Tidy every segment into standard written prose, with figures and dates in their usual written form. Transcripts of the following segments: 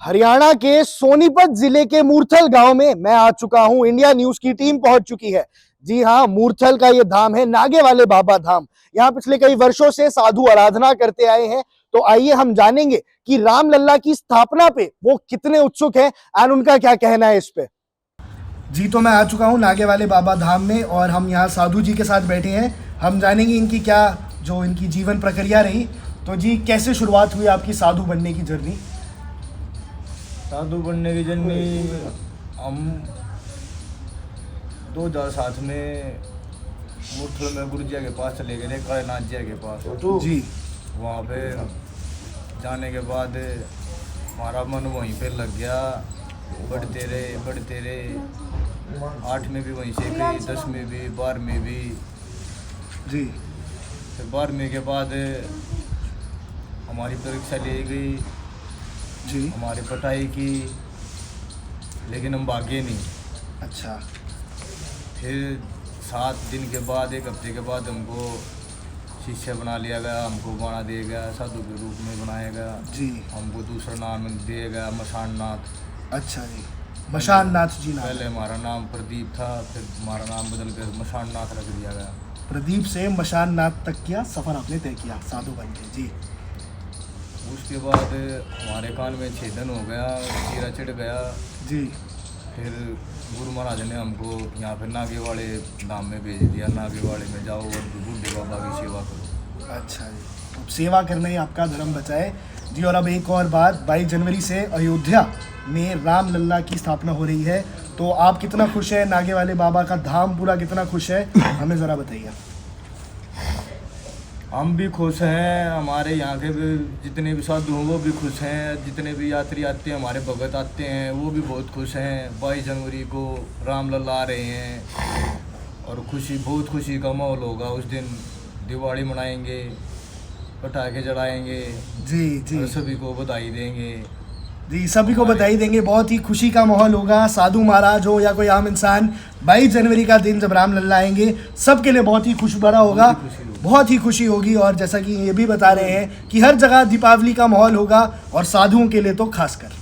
हरियाणा के सोनीपत जिले के मूर्थल गांव में मैं आ चुका हूं। इंडिया न्यूज की टीम पहुंच चुकी है। जी हां, मूर्थल का ये धाम है नागे वाले बाबा धाम। यहाँ पिछले कई वर्षों से साधु आराधना करते आए हैं। तो आइए हम जानेंगे कि रामलला की स्थापना पे वो कितने उत्सुक हैं और उनका क्या कहना है इस पे। जी, तो मैं आ चुका हूँ नागे वाले बाबा धाम में और हम यहाँ साधु जी के साथ बैठे हैं। हम जानेंगे इनकी क्या जो इनकी जीवन प्रक्रिया रही। तो जी, कैसे शुरुआत हुई आपकी साधु बनने की जर्नी? साधु बनने की जर्नी हम 2007 में मूर्थल में गुरु जी के पास चले गए थे, कालीनाथ जी के पास जी। वहाँ पे जाने के बाद हमारा मन वहीं पे लग गया। बढ़ते रहे 8 में भी वहीं से गई, 10 में भी, 12 में भी जी। फिर 12 के बाद हमारी परीक्षा ली गई जी। हमारी पढ़ाई की, लेकिन हम भागे नहीं। अच्छा। फिर 7 दिन के बाद, 1 हफ्ते के बाद हमको शिष्य बना लिया गया। हमको बाणा दिया गया, साधु के रूप में बनाया गया जी। हमको दूसरा नाम दिया गया मशान नाथ। अच्छा जी, मशान नाथ जी नाम। पहले हमारा नाम प्रदीप था, फिर हमारा नाम बदल कर मशान नाथ रख दिया गया। प्रदीप से मशान नाथ तक किया सफर आपने तय किया साधु बन के। जी। उसके बाद हमारे कान में छेदन हो गया, चीरा चिढ़ गया। जी। फिर गुरु महाराज ने हमको यहाँ पे नागे वाले धाम में भेज दिया। नागे वाले में जाओ और बूढ़े बाबा की सेवा करो। अच्छा जी, अब सेवा करना ही आपका धर्म बचाए जी। और अब एक और बात, 22 जनवरी से अयोध्या में रामलला की स्थापना हो रही है। तो आप कितना खुश हैं? नागे वाले बाबा का धाम पूरा कितना खुश है, हमें ज़रा बताइए। हम भी खुश हैं, हमारे यहाँ के भी जितने भी साधु हैं वो भी खुश हैं, जितने भी यात्री आते हैं, हमारे भगत आते हैं, वो भी बहुत खुश हैं। 22 जनवरी को रामलला आ रहे हैं और बहुत खुशी का माहौल होगा। उस दिन दिवाली मनाएंगे, पटाखे जलाएंगे जी जी। और सभी को बधाई देंगे जी, सभी को बधाई देंगे। बहुत ही खुशी का माहौल होगा। साधु महाराज हो या कोई आम इंसान, 22 जनवरी का दिन जब रामलला आएंगे सबके लिए बहुत ही खुश भरा होगा, बहुत ही खुशी होगी। और जैसा कि ये भी बता रहे हैं कि हर जगह दीपावली का माहौल होगा और साधुओं के लिए तो खासकर।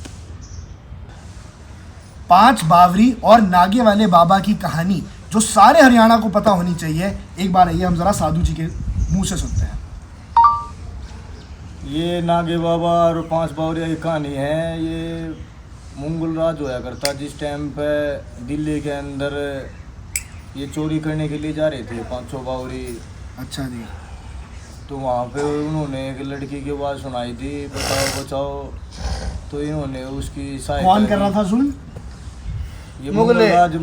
5 बावरी और नागे वाले बाबा की कहानी जो सारे हरियाणा को पता होनी चाहिए, एक बार आइए हम जरा साधु जी के मुंह से सुनते हैं। ये नागे बाबा और 5 बावरिया की कहानी है। ये मुगल राज होया करता, जिस टाइम पे दिल्ली के अंदर ये चोरी करने के लिए जा रहे थे 500 बावरी। अच्छा जी। तो वहाँ पे उन्होंने एक लड़की की आवाज़ सुनाई थी, बचाओ बचाओ। तो इन्होंने उसकी सहायता। कौन कर रहा था जुल्म? ये मुगल राज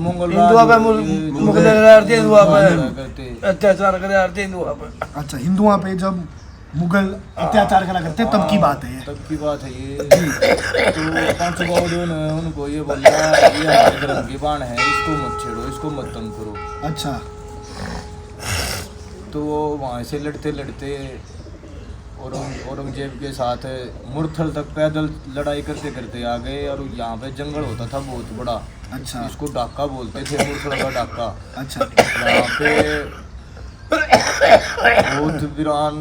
अत्याचार करते हिंदुआ पे। अच्छा, हिंदुओं पे जब मुगल अत्याचार करा करते तब की बात है ये। तब की बात है ये। तो 500 बावरियों ने उनको ये बोला, ये हमारे धर्म की बाण है, इसको मत छेड़ो, इसको मत तंग करो। अच्छा। तो वो वहाँ से लड़ते लड़ते औरंगजेब के साथ मूर्थल तक पैदल लड़ाई करते करते आ गए। और यहाँ पे जंगल होता था बहुत बड़ा। अच्छा। इसको डाका बोलते थे, मूर्थल का डाका। अच्छा। यहाँ पे बहुत वीरान,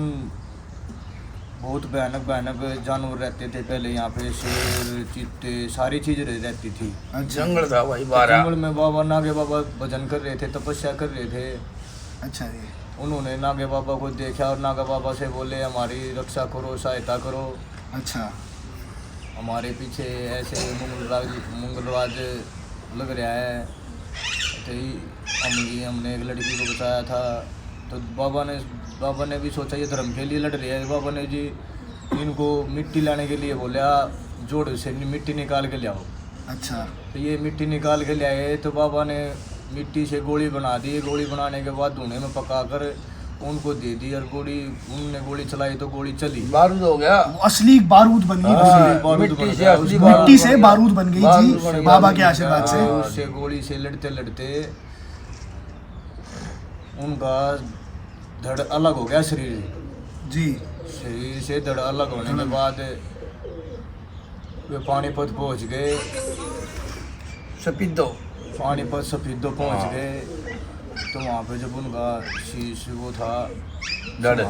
बहुत भयानक जानवर रहते थे पहले यहाँ पे। शेर, चीते, सारी चीज़ रहती थी। जंगल था भाई बारह। जंगल में बाबा नागे बाबा भजन कर रहे थे, तपस्या कर रहे थे। अच्छा जी। उन्होंने नागे बाबा को देखा और नागा बाबा से बोले, हमारी रक्षा करो, सहायता करो। अच्छा। हमारे पीछे ऐसे मुगल राज लग रहा है। तो हमने एक लड़की को बताया था। तो बाबा ने भी सोचा ये धर्म के लिए लड़ रही है। बाबा ने जी इनको मिट्टी लाने के लिए बोला, जोड़ से मिट्टी निकाल के ले आओ। अच्छा। तो ये मिट्टी निकाल के ले आए। तो बाबा ने मिट्टी से गोली बना दी। गोली बनाने के बाद धुएं में पकाकर उनको दे दी और उनने गोली चलाई तो गोली चली, बारूद हो गया। वो असली बारूद बन गई। मिट्टी से बारूद बन गई जी, बाबा के आशीर्वाद से। उससे गोली से लड़ते लड़ते उनका धड़ अलग हो गया शरीर जी। शरीर से धड़ अलग होने के बाद वे पानीपत पहुंच गए। पानीपत सफीदो पहुंच गए। तो वहाँ पे जब उनका शीश वो था, धड़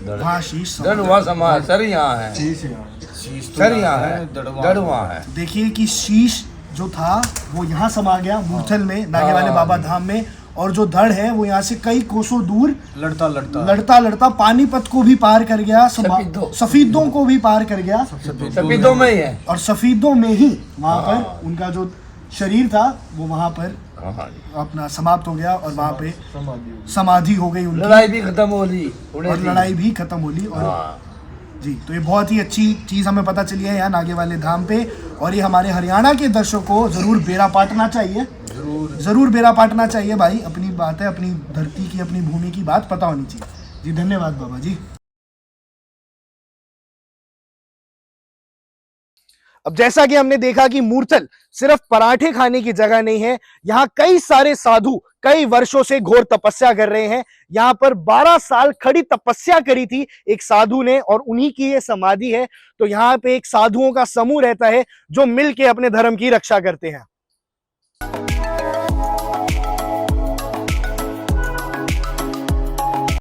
वहाँ शीश समा दड़वा समाज सर यहाँ है, शीश तो सर यहाँ यहाँ है, दड़वा है। देखिए कि शीश जो था वो यहाँ समा गया मूर्थल में, नागे वाले बाबा धाम में, और जो धड़ है वो यहाँ से कई कोसों दूर लड़ता लड़ता लड़ता लड़ता पानीपत को भी पार कर गया, सफीदों को भी पार कर गया, सफेदों में ही है। और सफीदों में ही वहाँ पर उनका जो शरीर था वो वहाँ पर हाँ, अपना समाप्त हो गया और वहाँ पे समाधि हो गई उनकी, लड़ाई भी खत्म हो ली और लड़ाई भी खत्म हो ली। और हाँ। जी, तो ये बहुत ही अच्छी चीज़ हमें पता चली है यहाँ नागे वाले धाम पे, और ये हमारे हरियाणा के दर्शकों को ज़रूर बेड़ा पाटना चाहिए, ज़रूर बेड़ा पाटना चाहिए भाई। अपनी बात है, अपनी धरती की, अपनी भूमि की बात पता होनी चाहिए। जी धन्यवाद बाबा जी। अब जैसा कि हमने देखा कि मूर्थल सिर्फ पराठे खाने की जगह नहीं है, यहाँ कई सारे साधु कई वर्षों से घोर तपस्या कर रहे हैं। यहाँ पर 12 साल खड़ी तपस्या करी थी एक साधु ने, और उन्हीं की ये समाधि है। तो यहाँ पे एक साधुओं का समूह रहता है जो मिलके अपने धर्म की रक्षा करते हैं।